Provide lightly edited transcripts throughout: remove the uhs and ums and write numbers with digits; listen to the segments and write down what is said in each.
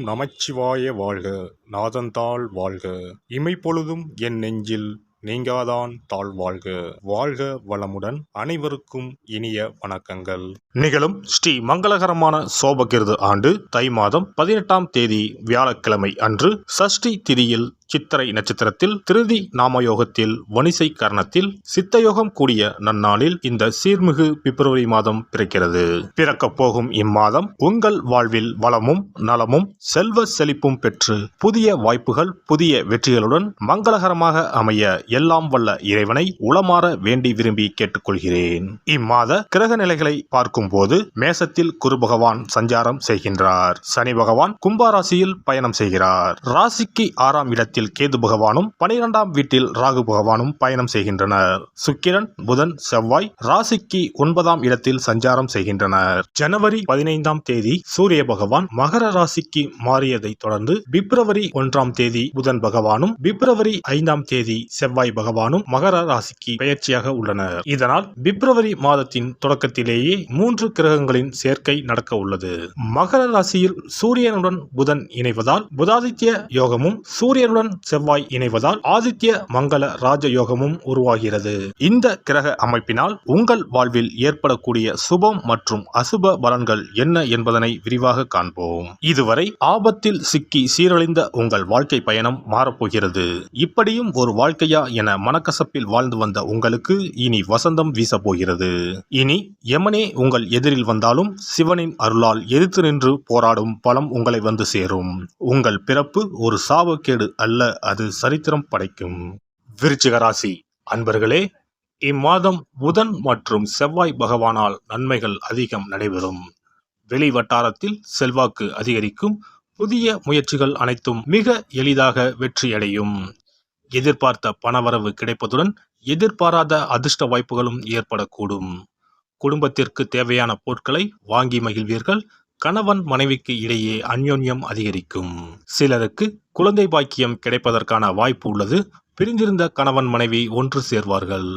நமச்சிவாய வாழ்க. நாதந்தாள் வாழ்க. இமைப்பொழுதும் என் நெஞ்சில் நீங்காதான் தாழ் வாழ்க. வாழ்க வளமுடன். அனைவருக்கும் இனிய வணக்கங்கள். நிகழும் ஸ்ரீ மங்களகரமான சோபகிருது ஆண்டு தை மாதம் 18ஆம் தேதி வியாழக்கிழமை அன்று சஷ்டி திதியில் சித்திரை நட்சத்திரத்தில் திருதி நாமயோகத்தில் வணிசை கரணத்தில் சித்தயோகம் கூடிய நன்னாளில் இந்த சீர்மிகு பிப்ரவரி மாதம் பிறக்கிறது. பிறக்கப் போகும் இம்மாதம் உங்கள் வாழ்வில் வளமும் நலமும் செல்வ செழிப்பும் பெற்று புதிய வாய்ப்புகள் புதிய வெற்றிகளுடன் மங்களகரமாக அமைய எல்லாம் வல்ல இறைவனை உளமாற வேண்டி விரும்பி கேட்டுக்கொள்கிறேன். இம்மாத கிரக நிலைகளை பார்க்கும் போது மேசத்தில் குரு பகவான் சஞ்சாரம் செய்கின்றார். சனி பகவான் கும்பராசியில் பயணம் செய்கிறார். ராசிக்கு 6ஆம் இடத்தில் கேது பகவானும் 12ஆம் வீட்டில் ராகு பகவானும் பயணம் செய்கின்றனர். சுக்கிரன் புதன் செவ்வாய் ராசிக்கு 9ஆம் இடத்தில் சஞ்சாரம் செய்கின்றனர். ஜனவரி 15ஆம் தேதி சூரிய பகவான் மகர ராசிக்கு மாறியதை தொடர்ந்து பிப்ரவரி 1ஆம் தேதி புதன் பகவானும் பிப்ரவரி 5ஆம் தேதி செவ்வாய் பகவானும் மகர ராசிக்கு பெயர்ச்சியாக உள்ளனர். இதனால் பிப்ரவரி மாதத்தின் தொடக்கத்திலேயே 3 கிரகங்களின் சேர்க்கை நடக்க உள்ளது. மகர ராசியில் சூரியனுடன் புதன் இணைவதால் புதாதித்ய யோகமும் சூரியனுடன் செவ்வாய் இணைவதால் ஆதித்ய மங்கள ராஜ யோகமும் உருவாகிறது. இந்த கிரக அமைப்பினால் உங்கள் வாழ்வில் ஏற்படக்கூடிய சுபம் மற்றும் அசுப பலன்கள் என்ன என்பதனை விரிவாக காண்போம். இதுவரை ஆபத்தில் சிக்கி சீரழிந்த உங்கள் வாழ்க்கை பயணம் மாறப்போகிறது. இப்படியும் ஒரு வாழ்க்கையா என மனக்கசப்பில் வாழ்ந்து வந்த உங்களுக்கு இனி வசந்தம் வீசப்போகிறது. இனி யமனே உங்கள் எதிரில் வந்தாலும் சிவனின் அருளால் எதிர்த்து நின்று போராடும் பலம் உங்களை வந்து சேரும். உங்கள் பிறப்பு ஒரு சாபக்கேடு அல்ல, அது சரித்திரம் படைக்கும். விருச்சிக ராசி அன்பர்களே, இம்மாதம் புதன் மற்றும் செவ்வாய் பகவானால் நன்மைகள் அதிகம் நடைபெறும். வெளி வட்டாரத்தில் செல்வாக்கு அதிகரிக்கும். புதிய முயற்சிகள் அனைத்தும் மிக எளிதாக வெற்றியடையும். எதிர்பார்த்த பணவரவு கிடைப்பதுடன் எதிர்பாராத அதிர்ஷ்ட வாய்ப்புகளும் ஏற்படக்கூடும். குடும்பத்திற்கு தேவையான பொருட்களை வாங்கி மகிழ்வீர்கள். கணவன் மனைவிக்கு இடையே அந்யோன்யம் அதிகரிக்கும். சிலருக்கு குழந்தை பாக்கியம் கிடைப்பதற்கான வாய்ப்பு உள்ளது. பிரிந்திருந்த கணவன் மனைவி ஒன்று சேர்வார்கள்.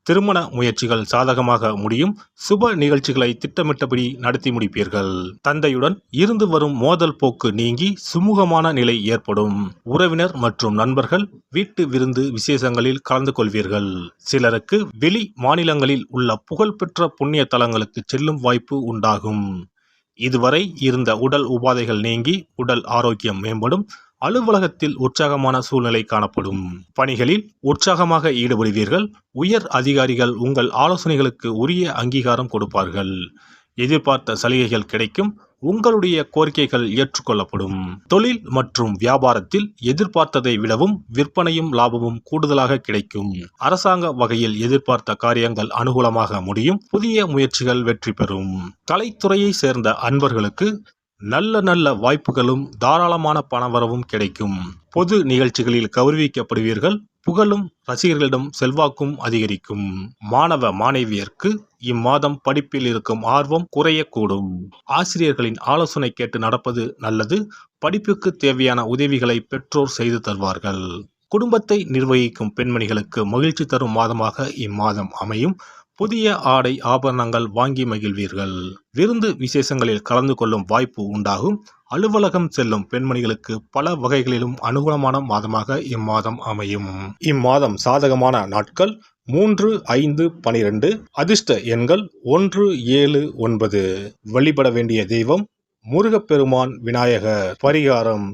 திருமண முயற்சிகள் சாதகமாக முடியும். சுப நிகழ்ச்சிகளை திட்டமிட்டபடி நடத்தி முடிப்பீர்கள். தந்தையுடன் இருந்து வரும் மோதல் போக்கு நீங்கி சுமூகமான நிலை ஏற்படும். உறவினர் மற்றும் நண்பர்கள் வீட்டு விருந்து விசேஷங்களில் கலந்து கொள்வீர்கள். சிலருக்கு வெளி மாநிலங்களில் உள்ள புகழ்பெற்ற புண்ணிய தலங்களுக்கு செல்லும் வாய்ப்பு உண்டாகும். இதுவரை இருந்த உடல் உபாதைகள் நீங்கி உடல் ஆரோக்கியம் மேம்படும். அலுவலகத்தில் உற்சாகமான சூழ்நிலை காணப்படும். பணிகளில் உற்சாகமாக ஈடுபடுவீர்கள். உயர் அதிகாரிகள் உங்கள் ஆலோசனைகளுக்கு உரிய அங்கீகாரம் கொடுப்பார்கள். எதிர்பார்த்த சலுகைகள் கிடைக்கும். உங்களுடைய கோரிக்கைகள் ஏற்றுக்கொள்ளப்படும். தொழில் மற்றும் வியாபாரத்தில் எதிர்பார்த்ததை விடவும் விற்பனையும் லாபமும் கூடுதலாக கிடைக்கும். அரசாங்க வகையில் எதிர்பார்த்த காரியங்கள் அனுகூலமாக முடியும். புதிய முயற்சிகள் வெற்றி பெறும். கலைத்துறையை சேர்ந்த அன்பர்களுக்கு நல்ல வாய்ப்புகளும் தாராளமான பணவரவும் கிடைக்கும். பொது நிகழ்ச்சிகளில் கௌரவிக்கப்படுவீர்கள். புகழும் ரசிகர்களிடம் செல்வாக்கும் அதிகரிக்கும். மாணவ மாணவியருக்கு இம்மாதம் படிப்பில் இருக்கும் ஆர்வம் குறையக்கூடும். ஆசிரியர்களின் ஆலோசனை கேட்டு நடப்பது நல்லது. படிப்புக்கு தேவையான உதவிகளை பெற்றோர் செய்து தருவார்கள். குடும்பத்தை நிர்வகிக்கும் பெண்மணிகளுக்கு மகிழ்ச்சி தரும் மாதமாக இம்மாதம் அமையும். புதிய ஆடை ஆபரணங்கள் வாங்கி மகிழ்வீர்கள். விருந்து விசேஷங்களில் கலந்து கொள்ளும் வாய்ப்பு உண்டாகும். அலுவலகம் செல்லும் பெண்மணிகளுக்கு பல வகைகளிலும் அனுகூலமான மாதமாக இம்மாதம் அமையும். இம்மாதம் சாதகமான நாட்கள் 3, 5, 12. அதிர்ஷ்ட எண்கள் 1, 7, 9. வழிபட வேண்டிய தெய்வம் முருகப்பெருமான் விநாயகர். பரிகாரம்: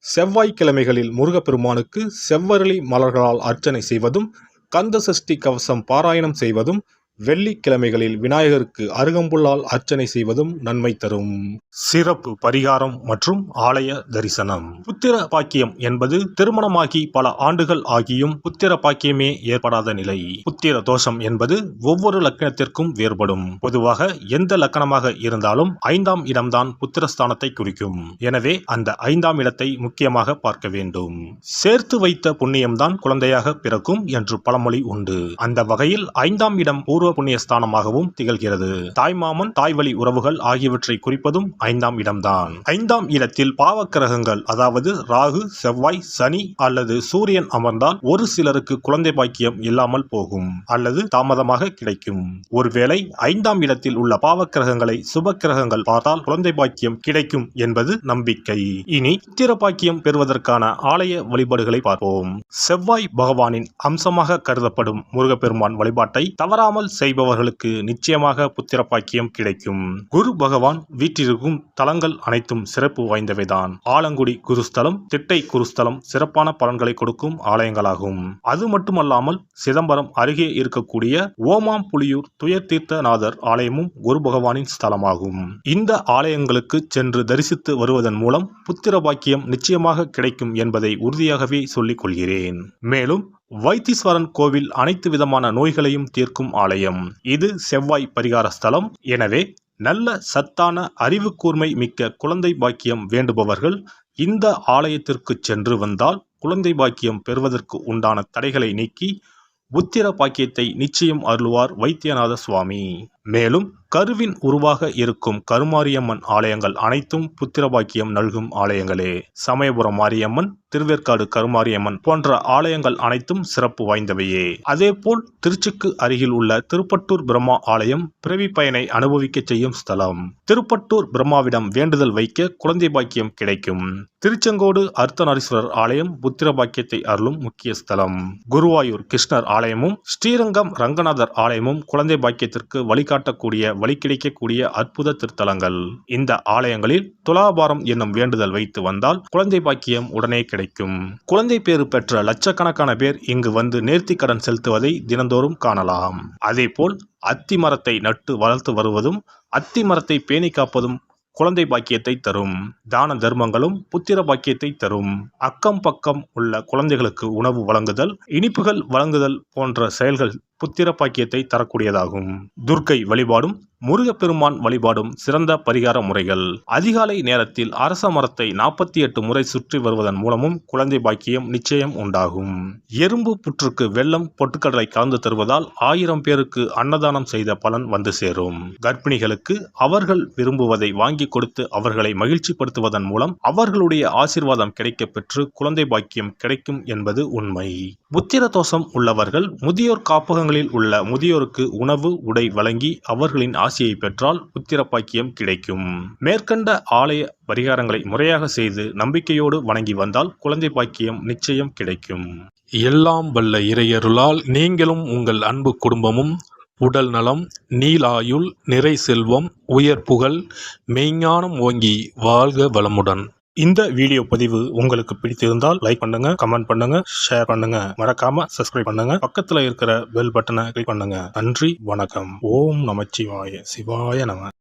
செவ்வாய்க்கிழமைகளில் முருகப்பெருமானுக்கு செவ்வரளி மலர்களால் அர்ச்சனை செய்வதும் கந்த சஷ்டி கவசம் பாராயணம் செய்வதும் வெள்ளிக்கிழமைகளில் விநாயகருக்கு அருகம்புல்லால் அர்ச்சனை செய்வதும் நன்மை தரும். சிறப்பு பரிகாரம் மற்றும் ஆலய தரிசனம். புத்திர பாக்கியம் என்பது திருமணமாகி பல ஆண்டுகள் ஆகியும் புத்திர பாக்கியமே ஏற்படாத நிலை. புத்திர தோஷம் என்பது ஒவ்வொரு லக்கணத்திற்கும் வேறுபடும். பொதுவாக எந்த லக்கணமாக இருந்தாலும் 5ஆம் இடம்தான் புத்திரஸ்தானத்தை குறிக்கும். எனவே அந்த 5ஆம் இடத்தை முக்கியமாக பார்க்க வேண்டும். சேர்த்து வைத்த புண்ணியம்தான் குழந்தையாக பிறக்கும் என்று பழமொழி உண்டு. அந்த வகையில் 5ஆம் இடம் பூர்வ பூர்வ புண்ணியஸ்தானமாகவும் திகழ்கிறது. தாய்மாமன், தாய்வழி உறவுகள் ஆகியவற்றை குறிப்பதும் 5ஆம் இடம்தான். 5ஆம் இடத்தில் பாவக்கிரகங்கள் அதாவது ராகு, செவ்வாய், சனி அல்லது சூரியன் அமர்ந்தால் ஒரு சிலருக்கு குழந்தை பாக்கியம் இல்லாமல் போகும் அல்லது தாமதமாக கிடைக்கும். ஒருவேளை 5ஆம் இடத்தில் உள்ள பாவக்கிரகங்களை சுப கிரகங்கள் பார்த்தால் குழந்தை பாக்கியம் கிடைக்கும் என்பது நம்பிக்கை. இனி புத்திர பாக்கியம் பெறுவதற்கான ஆலய வழிபாடுகளை பார்ப்போம். செவ்வாய் பகவானின் அம்சமாக கருதப்படும் முருகப்பெருமான் வழிபாட்டை தவறாமல் செய்பவர்களுக்கு நிச்சயமாக புத்திர பாக்கியம் கிடைக்கும். குரு பகவான் வீற்றிருக்கும் தலங்கள் அனைத்தும் சிறப்பு வாய்ந்தவைதான். ஆலங்குடி குருஸ்தலம், திட்டை குருஸ்தலம் சிறப்பான பலன்களை கொடுக்கும் ஆலயங்களாகும். அது மட்டுமல்லாமல் சிதம்பரம் அருகே இருக்கக்கூடிய ஓமாம்புலியூர் துயர்தீர்த்தநாதர் ஆலயமும் குரு பகவானின் ஸ்தலமாகும். இந்த ஆலயங்களுக்கு சென்று தரிசித்து வருவதன் மூலம் புத்திர பாக்கியம் நிச்சயமாக கிடைக்கும் என்பதை உறுதியாகவே சொல்லிக் கொள்கிறேன். மேலும் வைத்தீஸ்வரன் கோவில் அனைத்து விதமான நோய்களையும் தீர்க்கும் ஆலயம். இது செவ்வாய் பரிகார ஸ்தலம். எனவே நல்ல சத்தான அறிவு கூர்மை மிக்க குழந்தை பாக்கியம் வேண்டுபவர்கள் இந்த ஆலயத்திற்கு சென்று வந்தால் குழந்தை பாக்கியம் பெறுவதற்கு உண்டான தடைகளை நீக்கி புத்திர பாக்கியத்தை நிச்சயம் அருள்வார் வைத்தியநாத சுவாமி. மேலும் கருவின் உருவாக இருக்கும் கருமாரியம்மன் ஆலயங்கள் அனைத்தும் புத்திர பாக்கியம் நல்கும் ஆலயங்களே. சமயபுரம் மாரியம்மன், திருவேற்காடு கருமாரியம்மன் போன்ற ஆலயங்கள் அனைத்தும் சிறப்பு வாய்ந்தவையே. அதேபோல் திருச்சிக்கு அருகில் உள்ள திருப்பட்டூர் பிரம்மா ஆலயம் பிறவி பயனை அனுபவிக்க செய்யும் ஸ்தலம். திருப்பட்டூர் பிரம்மாவிடம் வேண்டுதல் வைக்க குழந்தை பாக்கியம் கிடைக்கும். திருச்செங்கோடு அர்த்தநாரீஸ்வரர் ஆலயம் புத்திர பாக்கியத்தை அருளும் முக்கிய ஸ்தலம். குருவாயூர் கிருஷ்ணர் ஆலயமும் ஸ்ரீரங்கம் ரங்கநாதர் ஆலயமும் குழந்தை பாக்கியத்திற்கு வழிகாட்டக்கூடிய வழி கிடைக்கக்கூடிய அற்புத திருத்தலங்கள். இந்த ஆலயங்களில் துலாபாரம் என்னும் வேண்டுதல் வைத்து வந்தால் குழந்தை பாக்கியம் உடனே கிடைக்கும். குழந்தை பேறு பெற்ற லட்சக்கணக்கான பேர் இங்கு வந்து நேர்த்தி கடன் செலுத்துவதை தினந்தோறும் காணலாம். அதேபோல் அத்தி மரத்தை நட்டு வளர்த்து வருவதும் அத்தி மரத்தை பேணி காப்பதும் குழந்தை பாக்கியத்தை தரும். தான தர்மங்களும் புத்திர பாக்கியத்தை தரும். அக்கம் பக்கம் உள்ள குழந்தைகளுக்கு உணவு வழங்குதல், இனிப்புகள் வழங்குதல் போன்ற செயல்கள் புத்திர பாக்கியத்தை தரக்கூடியதாகும். துர்க்கை வழிபாடும் முருகப்பெருமான் வழிபாடும் சிறந்த பரிகார முறைகள். அதிகாலை நேரத்தில் அரச மரத்தை 48 முறை சுற்றி வருவதன் மூலமும் குழந்தை பாக்கியம் நிச்சயம் உண்டாகும். எறும்பு புற்றுக்கு வெல்லம் பொட்டுக்கடலை கலந்து தருவதால் 1000 பேருக்கு அன்னதானம் செய்த பலன் வந்து சேரும். கர்ப்பிணிகளுக்கு அவர்கள் விரும்புவதை வாங்கி கொடுத்து அவர்களை மகிழ்ச்சிப்படுத்துவதன் மூலம் அவர்களுடைய ஆசீர்வாதம் கிடைக்க பெற்று குழந்தை பாக்கியம் கிடைக்கும் என்பது உண்மை. புத்திர தோஷம் உள்ளவர்கள் முதியோர் காப்பகங்களில் உள்ள முதியோருக்கு உணவு, உடை வழங்கி அவர்களின் ஆசையை பெற்றால் புத்திர பாக்கியம் கிடைக்கும். மேற்கண்ட ஆலய பரிகாரங்களை முறையாக செய்து நம்பிக்கையோடு வணங்கி வந்தால் குழந்தை பாக்கியம் நிச்சயம் கிடைக்கும். எல்லாம் வல்ல இறையருளால் நீங்களும் உங்கள் அன்பு குடும்பமும் உடல் நலம், நீலாயுள், நிறை செல்வம், உயர் புகழ், மெய்ஞானம் ஓங்கி வாழ்க வளமுடன். இந்த வீடியோ பதிவு உங்களுக்கு பிடித்திருந்தால் லைக் பண்ணுங்க, கமெண்ட் பண்ணுங்க, ஷேர் பண்ணுங்க, மறக்காம சப்ஸ்கிரைப் பண்ணுங்க, பக்கத்துல இருக்கிற பெல் பட்டனை கிளிக் பண்ணுங்க. நன்றி, வணக்கம். ஓம் நமச்சிவாய, சிவாய நம.